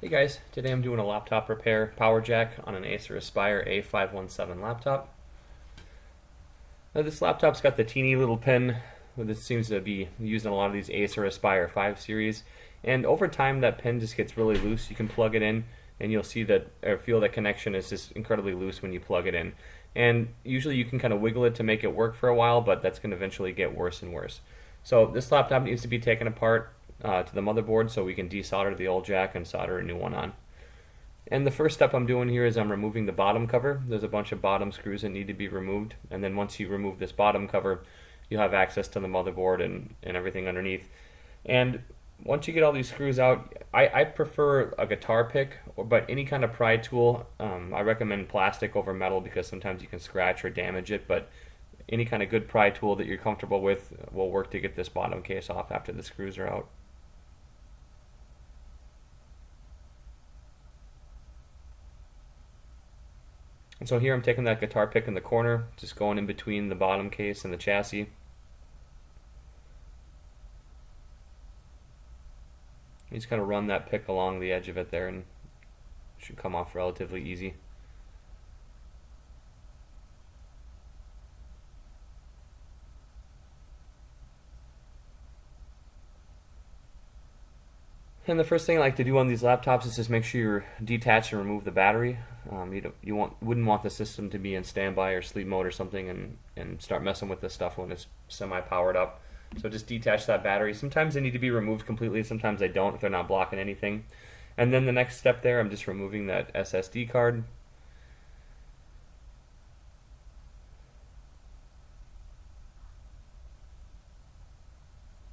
Hey guys, today I'm doing a laptop repair power jack on an Acer Aspire A517 laptop. Now this laptop's got the teeny little pin that seems to be used in a lot of these Acer Aspire 5 series, and over time that pin just gets really loose. You can plug it in and you'll see that, or feel that connection is just incredibly loose when you plug it in. And usually you can kind of wiggle it to make it work for a while, but that's going to eventually get worse and worse. So this laptop needs to be taken apart to the motherboard so we can desolder the old jack and solder a new one on. And the first step I'm doing here is I'm removing the bottom cover. There's a bunch of bottom screws that need to be removed, and then once you remove this bottom cover, you'll have access to the motherboard and everything underneath. And once you get all these screws out, I prefer a guitar pick, but any kind of pry tool. I recommend plastic over metal because sometimes you can scratch or damage it, but any kind of good pry tool that you're comfortable with will work to get this bottom case off after the screws are out. And so here I'm taking that guitar pick in the corner, just going in between the bottom case and the chassis. You just kind of run that pick along the edge of it there and it should come off relatively easy. And the first thing I like to do on these laptops is just make sure you detach and remove the battery. Wouldn't want the system to be in standby or sleep mode or something and start messing with this stuff when it's semi-powered up. So just detach that battery. Sometimes they need to be removed completely, sometimes they don't if they're not blocking anything. And then the next step there, I'm just removing that SSD card.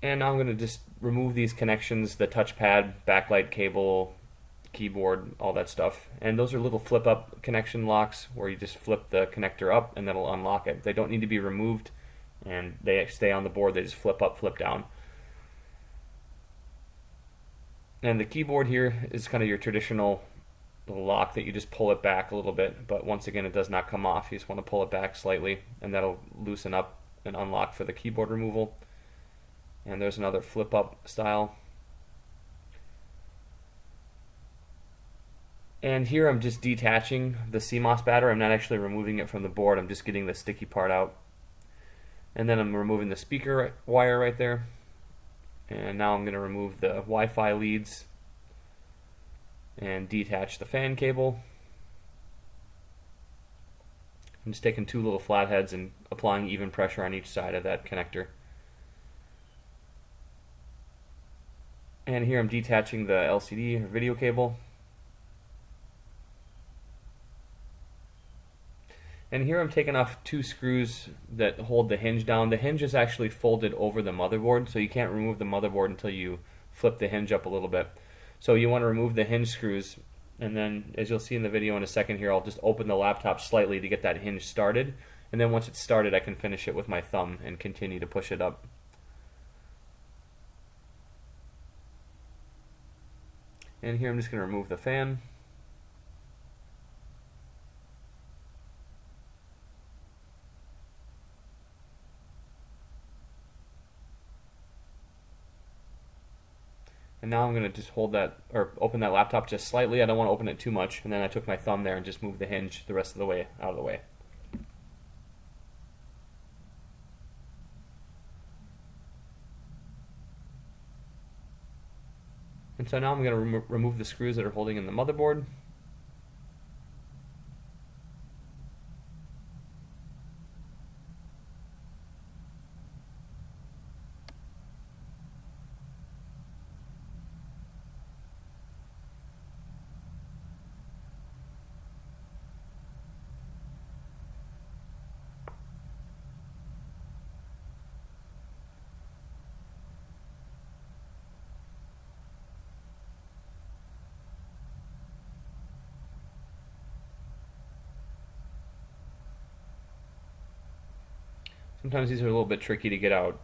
And now I'm going to just remove these connections, the touchpad, backlight cable, keyboard, all that stuff. And those are little flip up connection locks where you just flip the connector up and that'll unlock it. They don't need to be removed and they stay on the board, they just flip up, flip down. And the keyboard here is kind of your traditional lock that you just pull it back a little bit, but once again it does not come off. You just want to pull it back slightly and that'll loosen up and unlock for the keyboard removal. And there's another flip up style. And here I'm just detaching the CMOS battery. I'm not actually removing it from the board, I'm just getting the sticky part out. And then I'm removing the speaker wire right there. And now I'm going to remove the Wi-Fi leads and detach the fan cable. I'm just taking two little flatheads and applying even pressure on each side of that connector. And here I'm detaching the LCD or video cable. And here I'm taking off two screws that hold the hinge down. The hinge is actually folded over the motherboard, so you can't remove the motherboard until you flip the hinge up a little bit. So you want to remove the hinge screws, and then as you'll see in the video in a second here, I'll just open the laptop slightly to get that hinge started. And then once it's started, I can finish it with my thumb and continue to push it up. And here I'm just going to remove the fan. And now I'm going to just hold that, or open that laptop just slightly. I don't want to open it too much. And then I took my thumb there and just moved the hinge the rest of the way out of the way. And so now I'm going to remove the screws that are holding in the motherboard. Sometimes these are a little bit tricky to get out.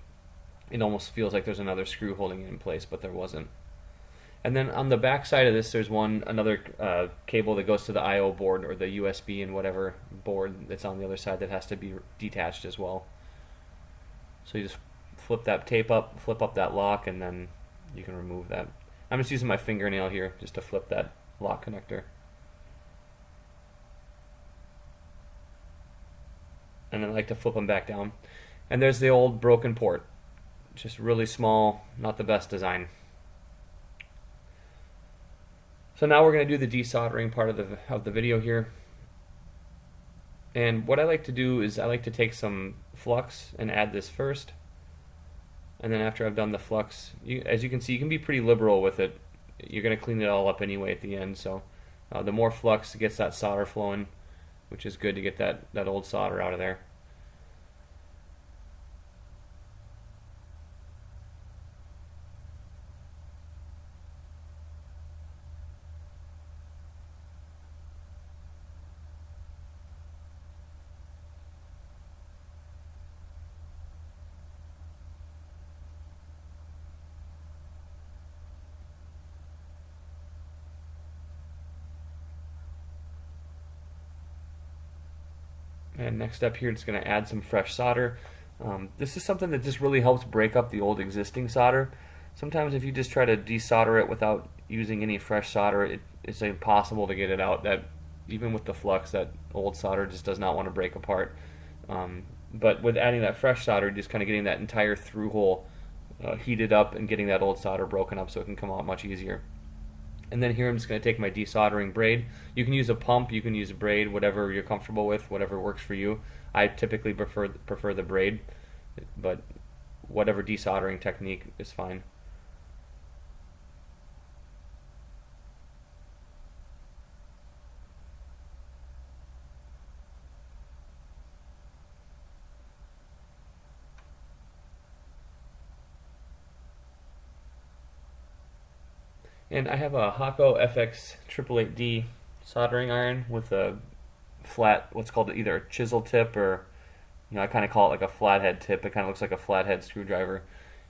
It almost feels like there's another screw holding it in place, but there wasn't. And then on the back side of this, there's another cable that goes to the I/O board or the USB and whatever board that's on the other side that has to be detached as well. So you just flip that tape up, flip up that lock, and then you can remove that. I'm just using my fingernail here just to flip that lock connector. And then I like to flip them back down. And there's the old broken port. Just really small, not the best design. So now we're going to do the desoldering part of the video here. And what I like to do is I like to take some flux and add this first. And then after I've done the flux, as you can see, you can be pretty liberal with it. You're going to clean it all up anyway at the end. So the more flux gets that solder flowing, which is good to get that old solder out of there. And next up here, it's going to add some fresh solder. This is something that just really helps break up the old existing solder. Sometimes if you just try to desolder it without using any fresh solder, it's impossible to get it out. That even with the flux, that old solder just does not want to break apart. But with adding that fresh solder, just kind of getting that entire through hole heated up and getting that old solder broken up so it can come out much easier. And then here I'm just going to take my desoldering braid. You can use a pump, you can use a braid, whatever you're comfortable with, whatever works for you. I typically prefer the braid, but whatever desoldering technique is fine. And I have a Hakko FX888D soldering iron with a flat, what's called either a chisel tip or, I kind of call it like a flathead tip. It kind of looks like a flathead screwdriver.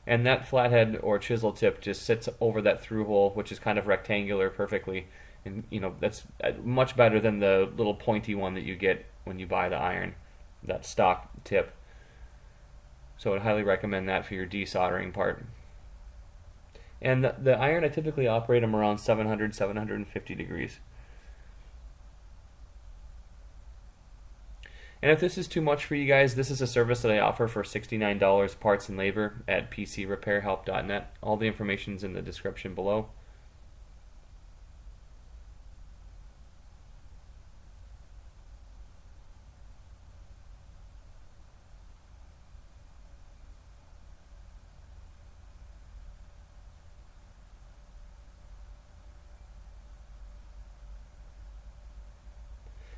And that flathead or chisel tip just sits over that through hole, which is kind of rectangular perfectly. And, that's much better than the little pointy one that you get when you buy the iron, that stock tip. So I'd highly recommend that for your desoldering part. And the iron, I typically operate them around 700, 750 degrees. And if this is too much for you guys, this is a service that I offer for $69 parts and labor at pcrepairhelp.net. All the information is in the description below.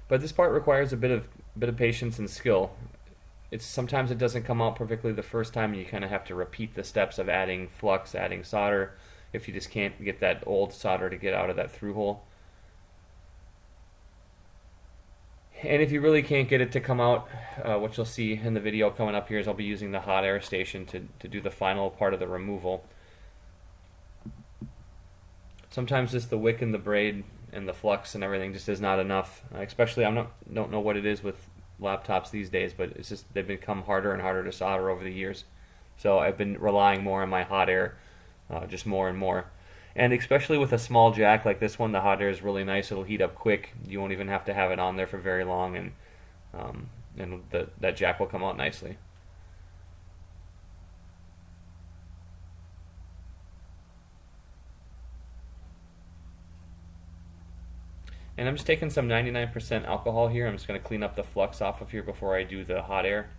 But this part requires a bit of patience and skill. Sometimes it doesn't come out perfectly the first time, and you kind of have to repeat the steps of adding flux, adding solder, if you just can't get that old solder to get out of that through hole. And if you really can't get it to come out, what you'll see in the video coming up here is I'll be using the hot air station to do the final part of the removal. Sometimes just the wick and the braid and the flux and everything just is not enough. Especially, don't know what it is with laptops these days, but it's just they've become harder and harder to solder over the years. So I've been relying more on my hot air, just more and more. And especially with a small jack like this one, the hot air is really nice. It'll heat up quick. You won't even have to have it on there for very long, and that jack will come out nicely. And I'm just taking some 99% alcohol here. I'm just going to clean up the flux off of here before I do the hot air.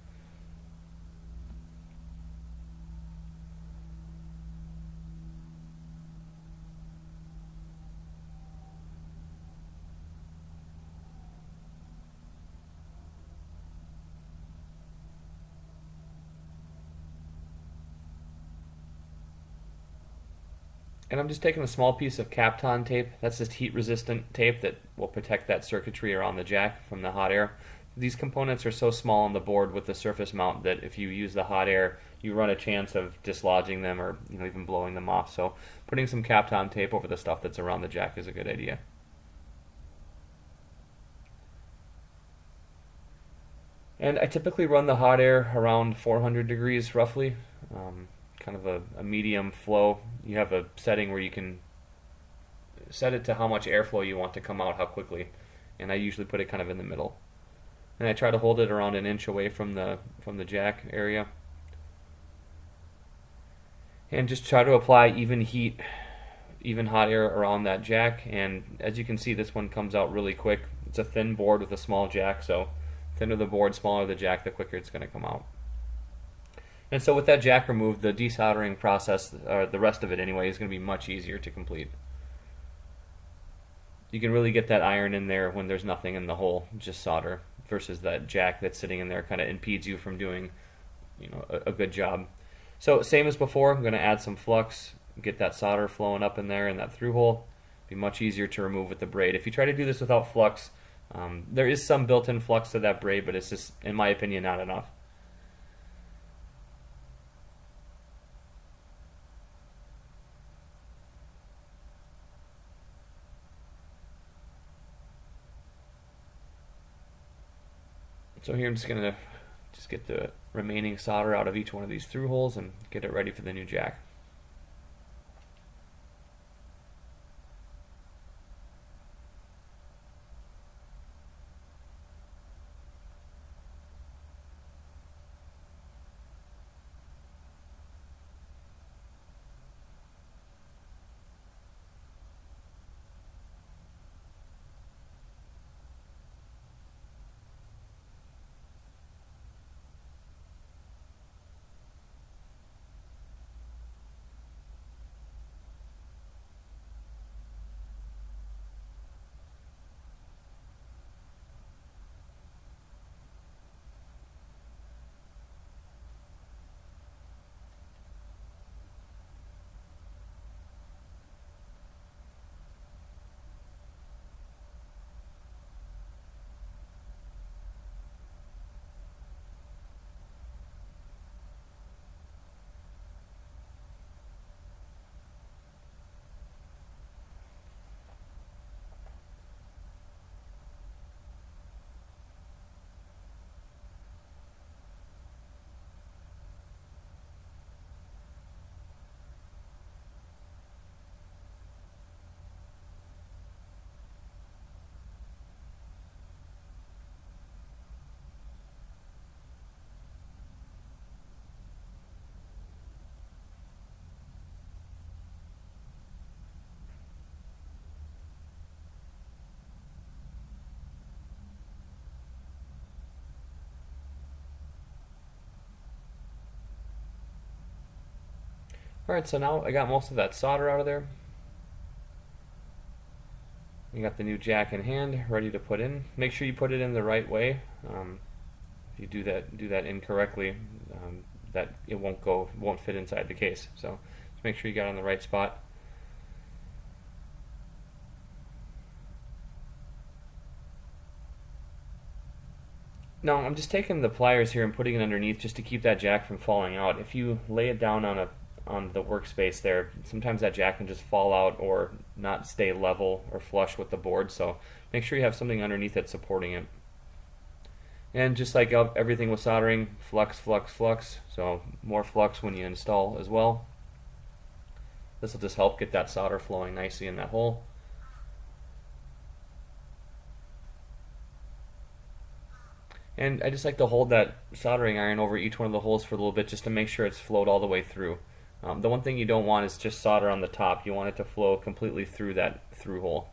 And I'm just taking a small piece of Kapton tape. That's just heat resistant tape that will protect that circuitry around the jack from the hot air. These components are so small on the board with the surface mount that if you use the hot air, you run a chance of dislodging them or even blowing them off. So putting some Kapton tape over the stuff that's around the jack is a good idea. And I typically run the hot air around 400 degrees roughly. Kind of a medium flow. You have a setting where you can set it to how much airflow you want to come out, how quickly. And I usually put it kind of in the middle. And I try to hold it around an inch away from the jack area. And just try to apply even heat, even hot air around that jack. And as you can see, this one comes out really quick. It's a thin board with a small jack, so thinner the board, smaller the jack, the quicker it's going to come out. And so with that jack removed, the desoldering process, or the rest of it anyway, is going to be much easier to complete. You can really get that iron in there when there's nothing in the hole, just solder, versus that jack that's sitting in there kind of impedes you from doing, a good job. So same as before, I'm going to add some flux, get that solder flowing up in there in that through hole. Be much easier to remove with the braid. If you try to do this without flux, there is some built-in flux to that braid, but it's just, in my opinion, not enough. So here I'm just going to get the remaining solder out of each one of these through holes and get it ready for the new jack. Alright, so now I got most of that solder out of there. You got the new jack in hand, ready to put in. Make sure you put it in the right way. If you do that incorrectly, that it won't fit inside the case. So just make sure you got it on the right spot. Now I'm just taking the pliers here and putting it underneath just to keep that jack from falling out. If you lay it down on the workspace there, sometimes that jack can just fall out or not stay level or flush with the board, so make sure you have something underneath it supporting it. And just like everything with soldering, flux, flux, flux, so more flux when you install as well. This will just help get that solder flowing nicely in that hole. And I just like to hold that soldering iron over each one of the holes for a little bit just to make sure it's flowed all the way through. The one thing you don't want is just solder on the top. You want it to flow completely through that through hole.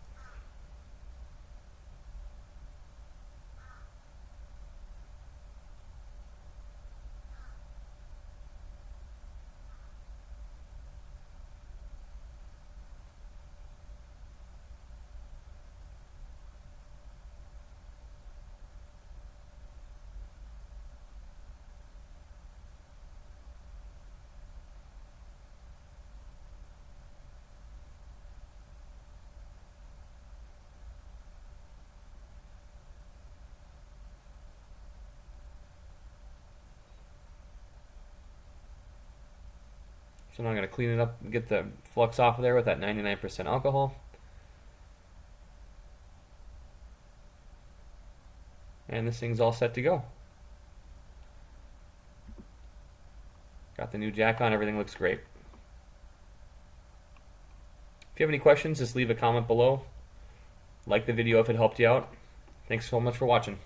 So now I'm going to clean it up and get the flux off of there with that 99% alcohol. And this thing's all set to go. Got the new jack on, everything looks great. If you have any questions, just leave a comment below. Like the video if it helped you out. Thanks so much for watching.